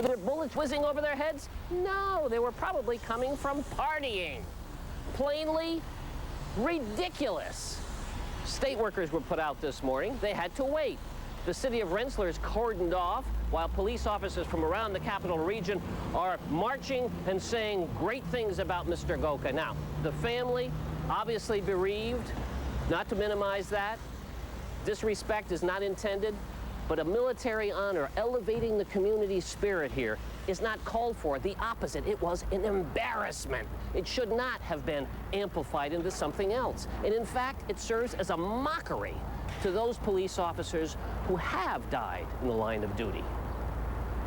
there bullets whizzing over their heads? No, they were probably coming from partying. Plainly ridiculous. State workers were put out this morning. They had to wait. The city of Rensselaer is cordoned off, while police officers from around the capital region are marching and saying great things about Mr. Goka. Now, the family, obviously bereaved, not to minimize that. Disrespect is not intended, but a military honor elevating the community spirit here is not called for. The opposite, it was an embarrassment. It should not have been amplified into something else. And in fact, it serves as a mockery to those police officers who have died in the line of duty.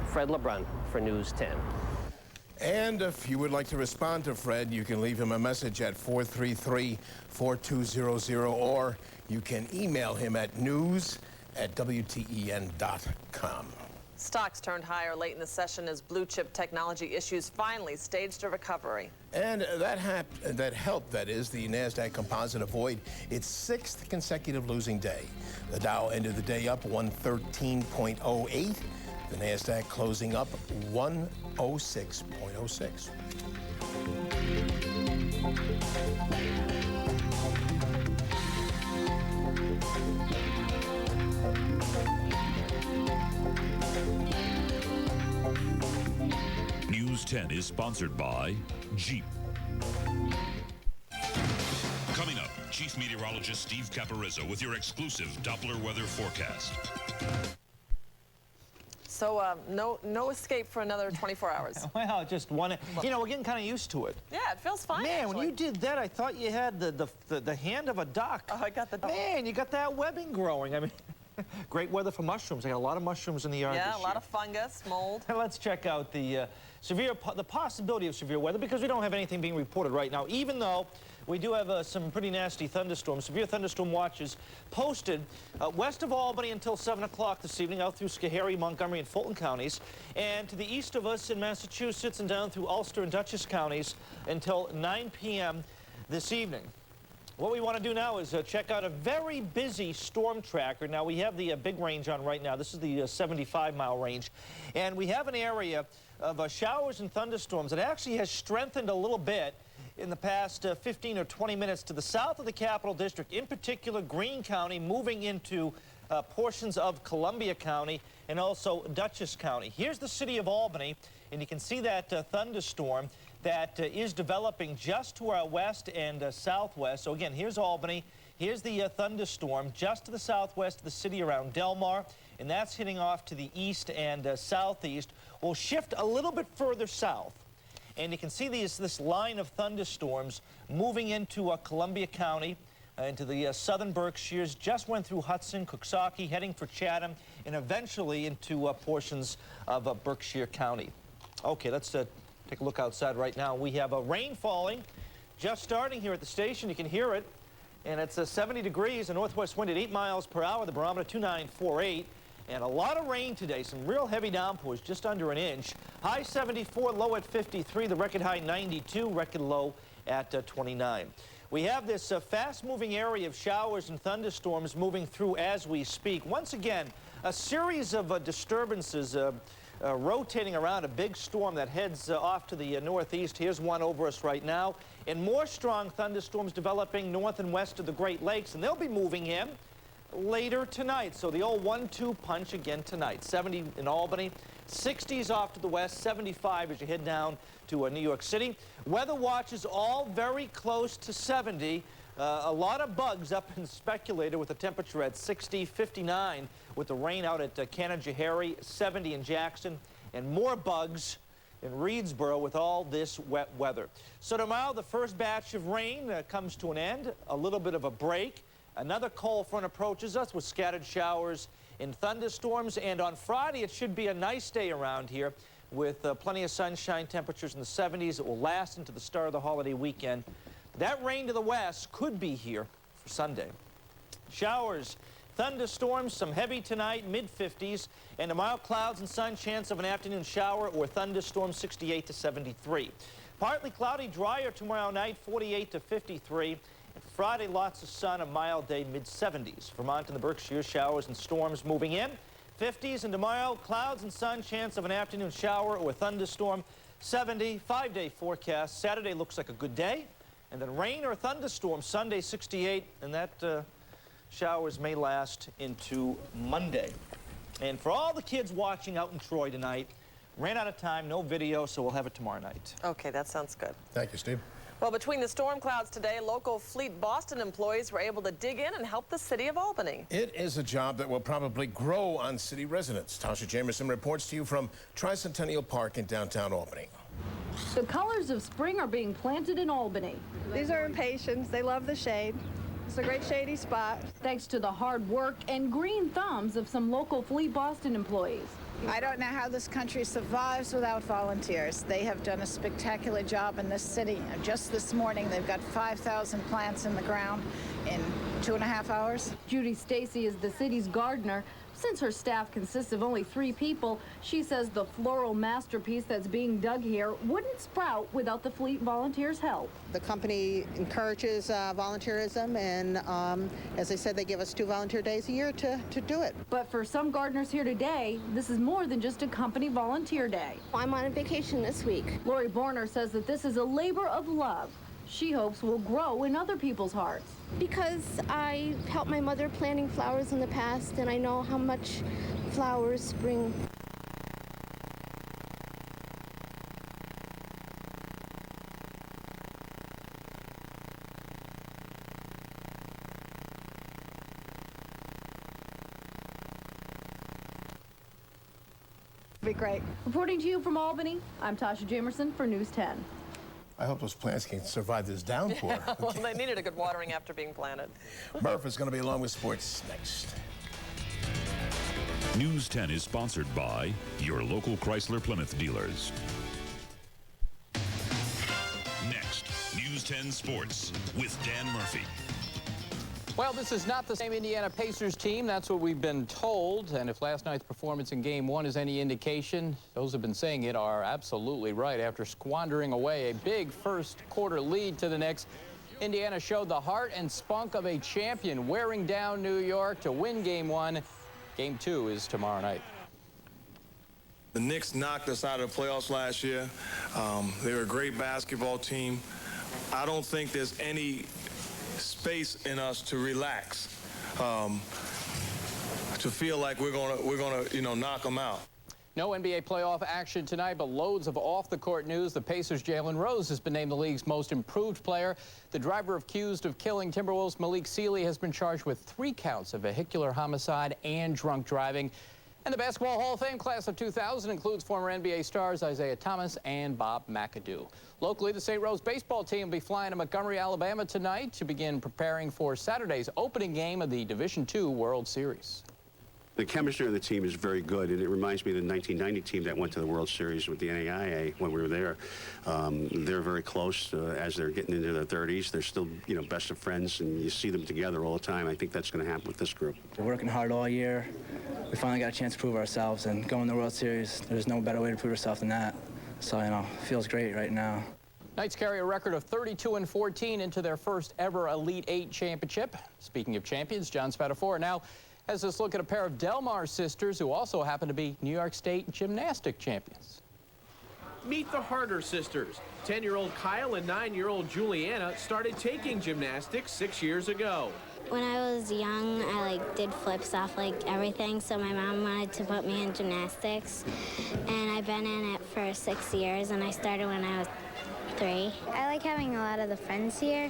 Fred LeBrun for News 10. And if you would like to respond to Fred, you can leave him a message at 433-4200, or you can email him at news@WTEN.com. Stocks turned higher late in the session as blue chip technology issues finally staged a recovery. And that helped, that is, the NASDAQ composite avoid its 6th consecutive losing day. The Dow ended the day up 113.08. The NASDAQ closing up 106.06. News 10 is sponsored by Jeep. Coming up, Chief Meteorologist Steve Caporizzo with your exclusive Doppler weather forecast. So no escape for another 24 hours. Well, just one. You know, we're getting kind of used to it. Yeah, it feels fine. Man, actually. when you did that, I thought you had the hand of a duck. Oh, I got the duck. Man, you got that webbing growing. I mean, great weather for mushrooms. I got a lot of mushrooms in the yard this year. Yeah, a lot of fungus, mold. Let's check out the possibility of severe weather, because we don't have anything being reported right now, even though we do have some pretty nasty thunderstorms. Severe thunderstorm watches posted west of Albany until 7 o'clock this evening, out through Schoharie, Montgomery, and Fulton counties, and to the east of us in Massachusetts and down through Ulster and Dutchess counties until 9 p.m. this evening. What we want to do now is check out a very busy storm tracker. Now, we have the big range on right now. This is the 75-mile range. And we have an area of showers and thunderstorms that actually has strengthened a little bit in the past 15 or 20 minutes to the south of the Capital District, in particular Greene County, moving into portions of Columbia County and also Dutchess County. Here's the city of Albany, and you can see that thunderstorm that is developing just to our west and southwest. So again, here's Albany. Here's the thunderstorm just to the southwest of the city around Delmar, and that's hitting off to the east and southeast. We'll shift a little bit further south, and you can see this line of thunderstorms moving into Columbia County, into the southern Berkshires, just went through Hudson, Coxsackie, heading for Chatham, and eventually into portions of Berkshire County. Okay, let's take a look outside right now. We have rain falling, just starting here at the station. You can hear it, and it's 70 degrees, a northwest wind at 8 miles per hour, the barometer 2948. And a lot of rain today, some real heavy downpours, just under an inch. High 74, low at 53, the record high 92, record low at 29. We have this fast-moving area of showers and thunderstorms moving through as we speak. Once again, a series of disturbances rotating around a big storm that heads off to the northeast. Here's one over us right now. And more strong thunderstorms developing north and west of the Great Lakes, and they'll be moving in later tonight. So the old 1-2 punch again tonight. 70 in Albany, 60s off to the west, 75 as you head down to New York City. Weather watches all very close to 70. A lot of bugs up in Speculator with the temperature at 60, 59 with the rain out at Canajoharie, 70 in Jackson, and more bugs in Reedsboro with all this wet weather. So tomorrow the first batch of rain comes to an end, a little bit of a break. Another cold front approaches us with scattered showers and thunderstorms, and on Friday it should be a nice day around here with plenty of sunshine, temperatures in the 70s. It will last into the start of the holiday weekend. That rain to the west could be here for Sunday. Showers, thunderstorms, some heavy tonight, mid-50s, and tomorrow clouds and sun, chance of an afternoon shower or thunderstorm, 68 to 73. Partly cloudy, drier tomorrow night, 48 to 53. And Friday, lots of sun, a mild day, mid-70s. Vermont and the Berkshires, showers and storms moving in, 50s, and tomorrow, clouds and sun, chance of an afternoon shower or thunderstorm. 70, 5-day forecast. Saturday looks like a good day, and then rain or thunderstorm Sunday, 68, and that showers may last into Monday. And for all the kids watching out in Troy tonight, ran out of time, no video, so we'll have it tomorrow night. Okay, that sounds good. Thank you, Steve. Well, between the storm clouds today, local Fleet Boston employees were able to dig in and help the city of Albany. It is a job that will probably grow on city residents. Tasha Jamerson reports to you from Tricentennial Park in downtown Albany. The colors of spring are being planted in Albany. These are impatiens. They love the shade. It's a great shady spot. Thanks to the hard work and green thumbs of some local Fleet Boston employees. I don't know how this country survives without volunteers. They have done a spectacular job in this city. Just this morning, they've got 5,000 plants in the ground in 2.5 hours. Judy Stacy is the city's gardener. Since her staff consists of only 3 people, she says the floral masterpiece that's being dug here wouldn't sprout without the Fleet volunteers' help. The company encourages volunteerism, and as I said, they give us 2 volunteer days a year to do it. But for some gardeners here today, this is more than just a company volunteer day. I'm on a vacation this week. Lori Borner says that this is a labor of love she hopes will grow in other people's hearts. Because I helped my mother planting flowers in the past, and I know how much flowers bring. Be great. Reporting to you from Albany, I'm Tasha Jamerson for News 10. I hope those plants can survive this downpour. Well, they needed a good watering after being planted. Murph is going to be along with sports next. News 10 is sponsored by your local Chrysler Plymouth dealers. Next, News 10 Sports with Dan Murphy. Well, this is not the same Indiana Pacers team. That's what we've been told. And if last night's performance in Game 1 is any indication, those who've been saying it are absolutely right. After squandering away a big first-quarter lead to the Knicks, Indiana showed the heart and spunk of a champion, wearing down New York to win Game 1. Game 2 is tomorrow night. The Knicks knocked us out of the playoffs last year. They were a great basketball team. I don't think there's any space in us to relax, to feel like we're gonna knock them out. No NBA playoff action tonight, but loads of off-the-court news. The Pacers' Jalen Rose has been named the league's most improved player. The driver accused of killing Timberwolves Malik Sealy has been charged with 3 counts of vehicular homicide and drunk driving. And the Basketball Hall of Fame class of 2000 includes former NBA stars Isaiah Thomas and Bob McAdoo. Locally, the St. Rose baseball team will be flying to Montgomery, Alabama tonight to begin preparing for Saturday's opening game of the Division II World Series. The chemistry of the team is very good, and it reminds me of the 1990 team that went to the World Series with the NAIA when we were there. They're very close as they're getting into their 30s. They're still, best of friends, and you see them together all the time. I think that's going to happen with this group. We're working hard all year. We finally got a chance to prove ourselves, and going to the World Series, there's no better way to prove yourself than that. So, it feels great right now. Knights carry a record of 32-14 into their first ever Elite 8 championship. Speaking of champions, John Spadafora now has us look at a pair of Delmar sisters who also happen to be New York State gymnastic champions. Meet the Harder sisters. 10-year-old Kyle and 9-year-old Juliana started taking gymnastics 6 years ago. When I was young, I did flips off everything, so my mom wanted to put me in gymnastics. And I've been in it for 6 years, and I started when I was 3. I like having a lot of the friends here,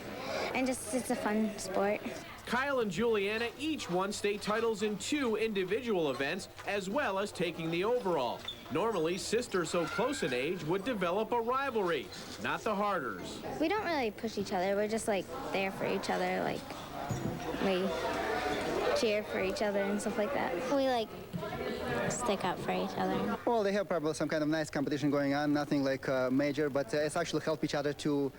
and it's a fun sport. Kyle and Juliana each won state titles in 2 individual events, as well as taking the overall. Normally, sisters so close in age would develop a rivalry, not the Harders. We don't really push each other. We're just there for each other. We cheer for each other and stuff like that. We stick up for each other. Well, they have probably some kind of nice competition going on, nothing major, but it's actually help each other to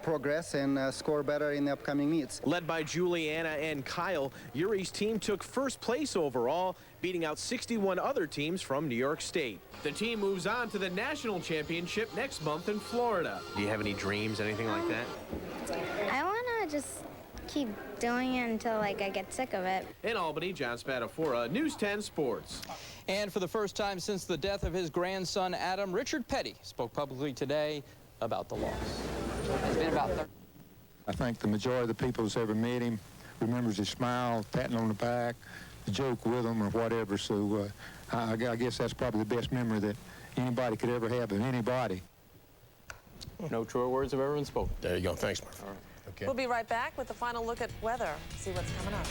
progress and score better in the upcoming meets. Led by Juliana and Kyle, Yuri's team took first place overall, beating out 61 other teams from New York State. The team moves on to the national championship next month in Florida. Do you have any dreams, anything like that? I want to just keep doing it until I get sick of it. In Albany, John Spadafora, News 10 Sports. And for the first time since the death of his grandson, Adam, Richard Petty spoke publicly today about the loss. It's been about 30. I think the majority of the people that's ever met him remembers his smile, patting on the back, the joke with him or whatever. So I guess that's probably the best memory that anybody could ever have of anybody. No truer words have ever been spoken. There you go. Thanks, Murphy. All right. Okay. We'll be right back with the final look at weather. See what's coming up.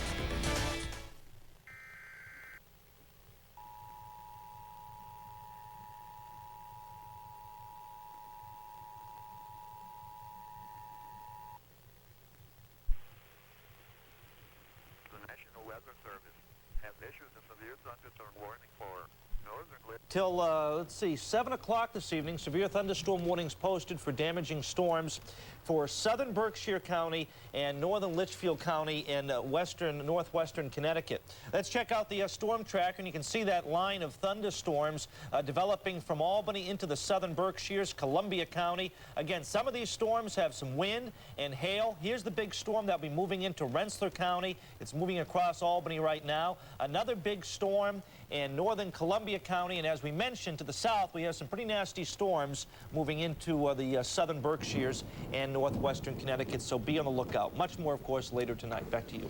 The National Weather Service has issued a severe thunderstorm warning for northern. Till, let's see, 7 o'clock this evening, severe thunderstorm warnings posted for damaging storms for southern Berkshire County and northern Litchfield County in northwestern Connecticut. Let's check out the storm tracker, and you can see that line of thunderstorms developing from Albany into the southern Berkshires, Columbia County. Again, some of these storms have some wind and hail. Here's the big storm that will be moving into Rensselaer County. It's moving across Albany right now. Another big storm in northern Columbia County, and as we mentioned, to the south, we have some pretty nasty storms moving into the southern Berkshires and northwestern Connecticut, so be on the lookout. Much more, of course, later tonight. Back to you.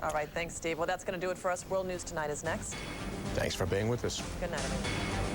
All right, thanks, Steve. Well, that's going to do it for us. World News Tonight is next. Thanks for being with us. Good night, everyone.